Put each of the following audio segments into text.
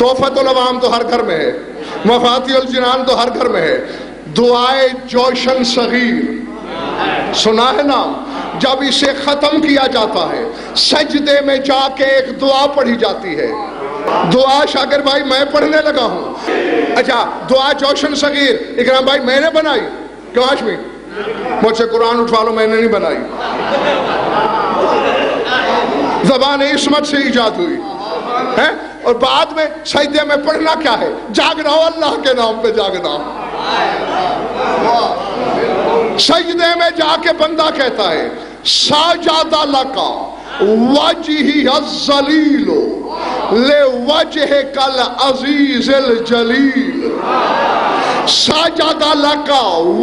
تحفۃ العوام تو ہر گھر میں ہے، مفاتیح الجنان تو ہر گھر میں ہے، دعائے جوشن صغیر سنا ہے نام؟ جب اسے ختم کیا جاتا ہے سجدے میں جا کے ایک دعا پڑھی جاتی ہے، دعا شاکر بھائی میں پڑھنے لگا ہوں۔ اچھا دعا جوشن صغیر اکرام بھائی میں نے بنائی؟ کیوں ہاشمی مجھ سے قرآن اٹھوا لو، میں نے نہیں بنائی، زبان عصمت سے ایجاد ہوئی ہے۔ اور بعد میں سجدے میں پڑھنا کیا ہے؟ جاگنا ہو اللہ کے نام پہ جاگنا۔ سجدے میں جا کے بندہ کہتا ہے ساجد لک وجہی الذلیل لوجہک العزیز الجلیل، ساجد لک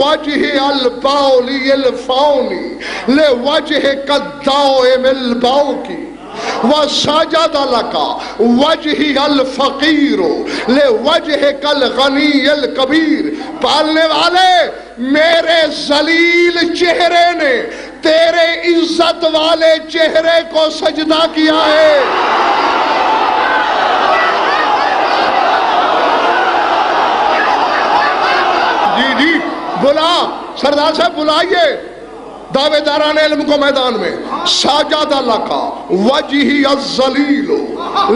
وجہی البولی الفونی لوجہک الدائم الباقی، وسجد لک وجہی الفقیر لوجہک الغنی الکبیر۔ پالنے والے میرے ذلیل چہرے نے تیرے عزت والے چہرے کو سجدہ کیا ہے۔ جی بلا سردار صاحب بلائیے دعوے داران علم کو میدان میں۔ ساجد لک وجہی الذلیل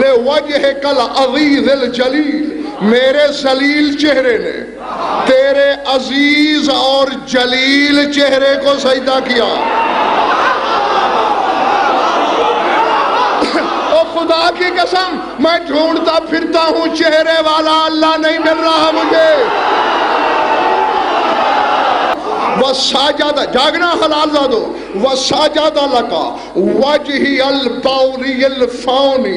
لوجہک العزیز الجلیل، میرے ذلیل چہرے نے تیرے عزیز اور جلیل چہرے کو سجدہ کیا۔ او خدا کی قسم میں ڈھونڈتا پھرتا ہوں چہرے والا، اللہ نہیں مل رہا مجھے۔ وَسَاجَدَ جاگنا حلال زادو وَسَاجَدَ لَكَ وَجْهِ الْبَوْلِ الْفَوْنِ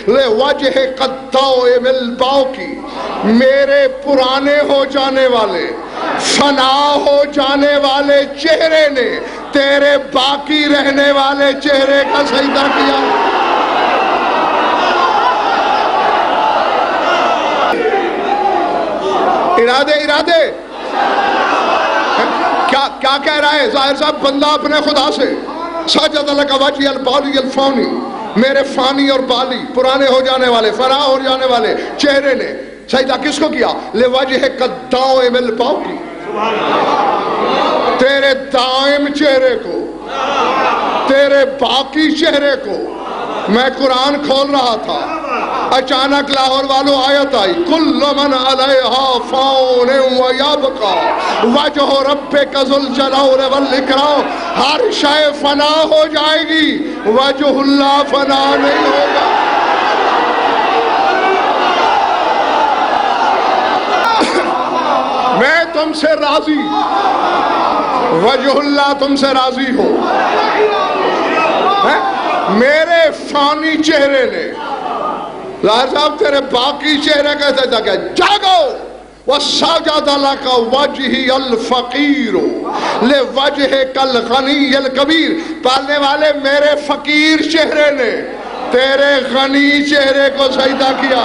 لِوَجْهِ قَدَّوْئِ الْبَوْقِ، میرے پرانے ہو جانے والے فنا ہو جانے والے چہرے نے تیرے باقی رہنے والے چہرے کا سجدہ کیا۔ ارادے کیا کہہ رہا ہے ظاہر صاحب بندہ اپنے خدا سے؟ ساجد لک وجہی البولی الفونی، میرے فانی اور بالی پرانے ہو جانے والے فنا ہو جانے والے چہرے نے سجدہ کس کو کیا؟ لوجہک الدائم الباقی، تیرے دائم چہرے کو، تیرے باقی چہرے کو۔ میں قرآن کھول رہا تھا اچانک لاہور والوں آیت آئی کل من علیہا فان ویبقی وجہ ربک ذو الجلال والاکرام، ہر شے فنا ہو جائے گی وجہ اللہ فنا نہیں ہوگا۔ میں تم سے راضی، وجہ اللہ تم سے راضی ہو۔ میرے فانی چہرے نے ظاہر صاحب تیرے باقی چہرے کا سجدہ کیا۔ جاگو وَسَاجَدَ لَكَ وَجْهِ الْفَقِيرُ لِوَجْهِكَ الْغَنِيِّ الْكَبِيرُ، پالنے والے میرے فقیر چہرے نے تیرے غنی چہرے کو سجدہ کیا۔